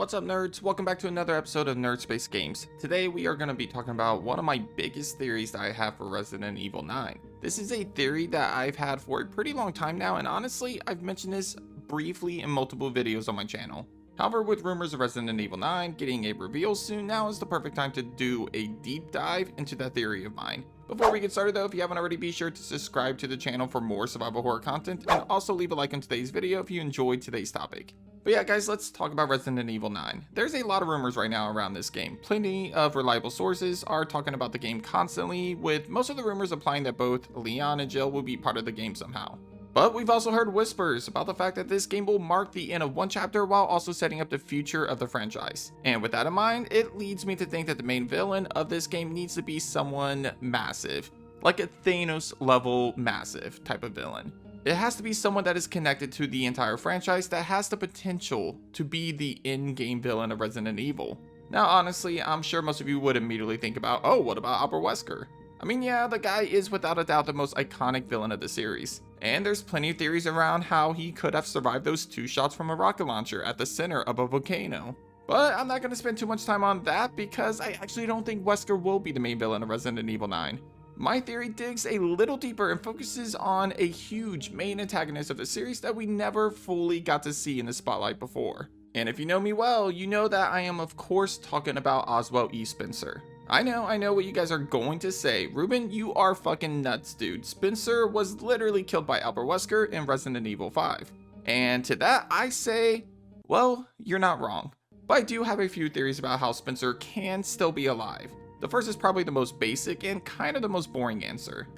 What's up, nerds? Welcome back to another episode of Nerd Space Games. Today we are going to be talking about one of my biggest theories that I have for Resident Evil 9. This is a theory that I've had for a pretty long time now, and honestly, I've mentioned this briefly in multiple videos on my channel. However, with rumors of Resident Evil 9 getting a reveal soon, now is the perfect time to do a deep dive into that theory of mine. Before we get started though, if you haven't already, be sure to subscribe to the channel for more survival horror content, and also leave a like on today's video if you enjoyed today's topic. But yeah guys, let's talk about Resident Evil 9. There's a lot of rumors right now around this game. Plenty of reliable sources are talking about the game constantly, with most of the rumors implying that both Leon and Jill will be part of the game somehow. But we've also heard whispers about the fact that this game will mark the end of one chapter while also setting up the future of the franchise. And with that in mind, it leads me to think that the main villain of this game needs to be someone massive, like a Thanos level massive type of villain. It has to be someone that is connected to the entire franchise that has the potential to be the in-game villain of Resident Evil. Now honestly, I'm sure most of you would immediately think about, oh, what about Wesker? I mean, yeah, the guy is without a doubt the most iconic villain of the series. And there's plenty of theories around how he could have survived those 2 shots from a rocket launcher at the center of a volcano. But I'm not going to spend too much time on that because I actually don't think Wesker will be the main villain of Resident Evil 9. My theory digs a little deeper and focuses on a huge main antagonist of the series that we never fully got to see in the spotlight before. And if you know me well, you know that I am of course talking about Ozwell E. Spencer. I know what you guys are going to say. Ruben, you are fucking nuts, dude. Spencer was literally killed by Albert Wesker in Resident Evil 5. And to that, I say, well, you're not wrong. But I do have a few theories about how Spencer can still be alive. The first is probably the most basic and kind of the most boring answer.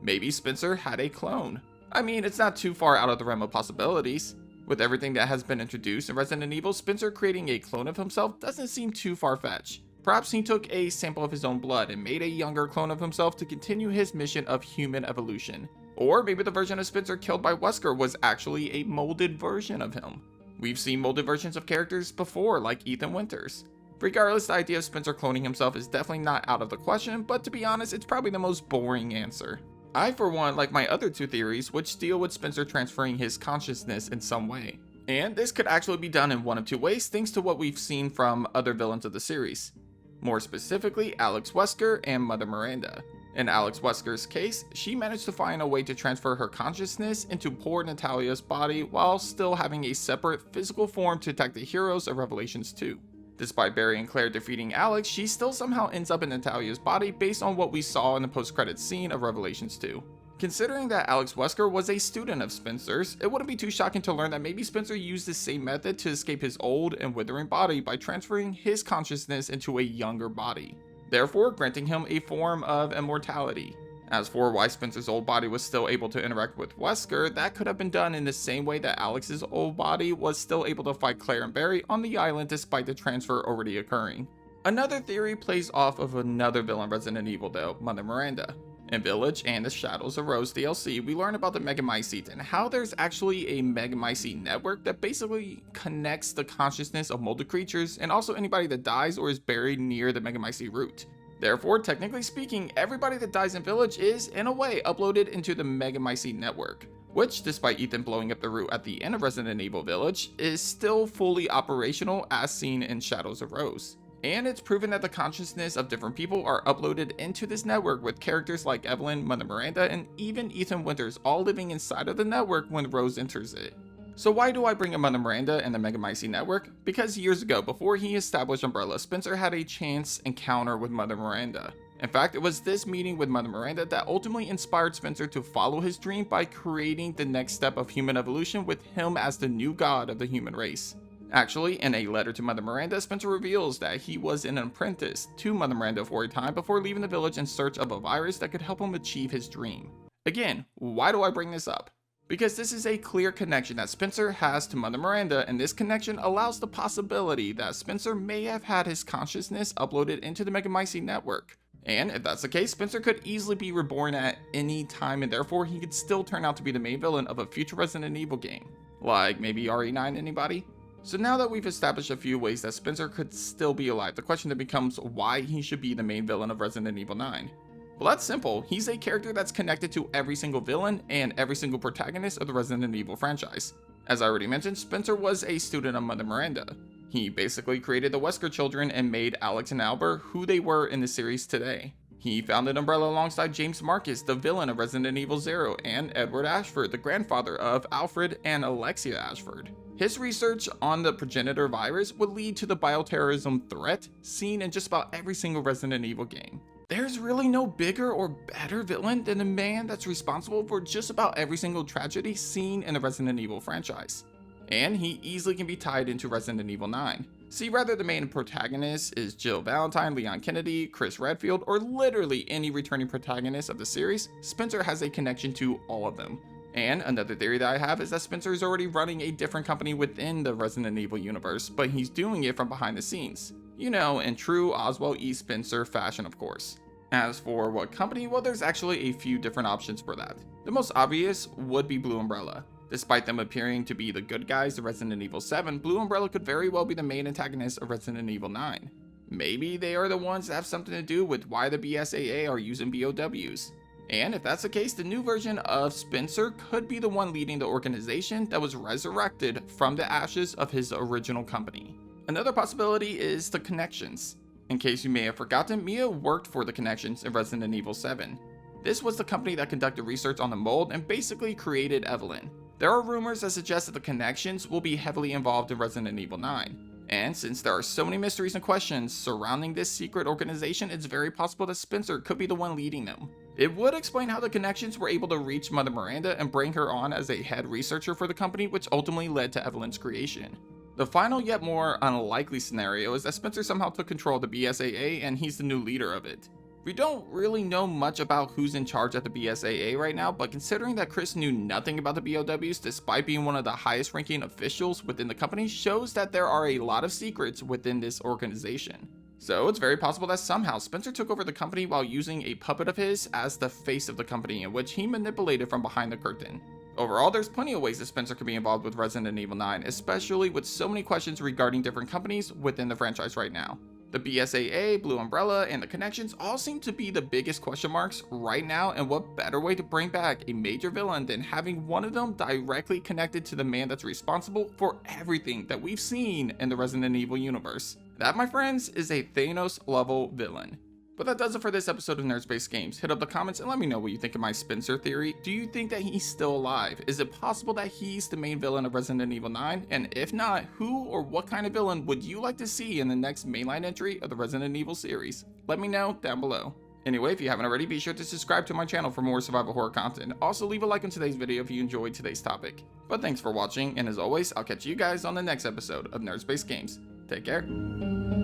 Maybe Spencer had a clone. I mean, it's not too far out of the realm of possibilities. With everything that has been introduced in Resident Evil, Spencer creating a clone of himself doesn't seem too far-fetched. Perhaps he took a sample of his own blood and made a younger clone of himself to continue his mission of human evolution. Or maybe the version of Spencer killed by Wesker was actually a molded version of him. We've seen molded versions of characters before, like Ethan Winters. Regardless, the idea of Spencer cloning himself is definitely not out of the question, but to be honest, it's probably the most boring answer. I, for one, like my other 2 theories, which deal with Spencer transferring his consciousness in some way. And this could actually be done in one of 2 ways, thanks to what we've seen from other villains of the series. More specifically, Alex Wesker and Mother Miranda. In Alex Wesker's case, she managed to find a way to transfer her consciousness into poor Natalia's body while still having a separate physical form to attack the heroes of Revelations 2. Despite Barry and Claire defeating Alex, she still somehow ends up in Natalia's body based on what we saw in the post-credits scene of Revelations 2. Considering that Alex Wesker was a student of Spencer's, it wouldn't be too shocking to learn that maybe Spencer used the same method to escape his old and withering body by transferring his consciousness into a younger body, therefore granting him a form of immortality. As for why Spencer's old body was still able to interact with Wesker, that could have been done in the same way that Alex's old body was still able to fight Claire and Barry on the island despite the transfer already occurring. Another theory plays off of another villain Resident Evil though, Mother Miranda. In Village and the Shadows of Rose DLC, we learn about the Megamycete and how there's actually a Megamycete network that basically connects the consciousness of molded creatures and also anybody that dies or is buried near the Megamycete root. Therefore, technically speaking, everybody that dies in Village is, in a way, uploaded into the Megamycete network, which, despite Ethan blowing up the root at the end of Resident Evil Village, is still fully operational as seen in Shadows of Rose. And it's proven that the consciousness of different people are uploaded into this network with characters like Evelyn, Mother Miranda, and even Ethan Winters all living inside of the network when Rose enters it. So why do I bring up Mother Miranda and the Megamycete network? Because years ago, before he established Umbrella, Spencer had a chance encounter with Mother Miranda. In fact, it was this meeting with Mother Miranda that ultimately inspired Spencer to follow his dream by creating the next step of human evolution with him as the new god of the human race. Actually, in a letter to Mother Miranda, Spencer reveals that he was an apprentice to Mother Miranda for a time before leaving the village in search of a virus that could help him achieve his dream. Again, why do I bring this up? Because this is a clear connection that Spencer has to Mother Miranda, and this connection allows the possibility that Spencer may have had his consciousness uploaded into the Megamycete network. And if that's the case, Spencer could easily be reborn at any time, and therefore he could still turn out to be the main villain of a future Resident Evil game. Like maybe RE9, anybody? So now that we've established a few ways that Spencer could still be alive, the question then becomes why he should be the main villain of Resident Evil 9. Well, that's simple. He's a character that's connected to every single villain and every single protagonist of the Resident Evil franchise. As I already mentioned, Spencer was a student of Mother Miranda. He basically created the Wesker children and made Alex and Albert who they were in the series today. He founded Umbrella alongside James Marcus, the villain of Resident Evil 0, and Edward Ashford, the grandfather of Alfred and Alexia Ashford. His research on the progenitor virus would lead to the bioterrorism threat seen in just about every single Resident Evil game. There's really no bigger or better villain than the man that's responsible for just about every single tragedy seen in the Resident Evil franchise. And he easily can be tied into Resident Evil 9. See, whether the main protagonist is Jill Valentine, Leon Kennedy, Chris Redfield, or literally any returning protagonist of the series, Spencer has a connection to all of them. And another theory that I have is that Spencer is already running a different company within the Resident Evil universe, but he's doing it from behind the scenes. You know, in true Ozwell E. Spencer fashion, of course. As for what company, well, there's actually a few different options for that. The most obvious would be Blue Umbrella. Despite them appearing to be the good guys of Resident Evil 7, Blue Umbrella could very well be the main antagonist of Resident Evil 9. Maybe they are the ones that have something to do with why the BSAA are using BOWs. And if that's the case, the new version of Spencer could be the one leading the organization that was resurrected from the ashes of his original company. Another possibility is the Connections. In case you may have forgotten, Mia worked for the Connections in Resident Evil 7. This was the company that conducted research on the mold and basically created Evelyn. There are rumors that suggest that the Connections will be heavily involved in Resident Evil 9. And since there are so many mysteries and questions surrounding this secret organization, it's very possible that Spencer could be the one leading them. It would explain how the Connections were able to reach Mother Miranda and bring her on as a head researcher for the company, which ultimately led to Evelyn's creation. The final yet more unlikely scenario is that Spencer somehow took control of the BSAA and he's the new leader of it. We don't really know much about who's in charge at the BSAA right now, but considering that Chris knew nothing about the BOWs despite being one of the highest ranking officials within the company shows that there are a lot of secrets within this organization. So it's very possible that somehow Spencer took over the company while using a puppet of his as the face of the company, in which he manipulated from behind the curtain. Overall, there's plenty of ways that Spencer could be involved with Resident Evil 9, especially with so many questions regarding different companies within the franchise right now. The BSAA, Blue Umbrella, and the Connections all seem to be the biggest question marks right now, and what better way to bring back a major villain than having one of them directly connected to the man that's responsible for everything that we've seen in the Resident Evil universe. That, my friends, is a Thanos level villain. But that does it for this episode of Nerdspace Games. Hit up the comments and let me know what you think of my Spencer theory. Do you think that he's still alive? Is it possible that he's the main villain of Resident Evil 9? And if not, who or what kind of villain would you like to see in the next mainline entry of the Resident Evil series? Let me know down below. Anyway, if you haven't already, be sure to subscribe to my channel for more survival horror content. Also, leave a like on today's video if you enjoyed today's topic. But thanks for watching, and as always, I'll catch you guys on the next episode of Nerdspace Games. Take care.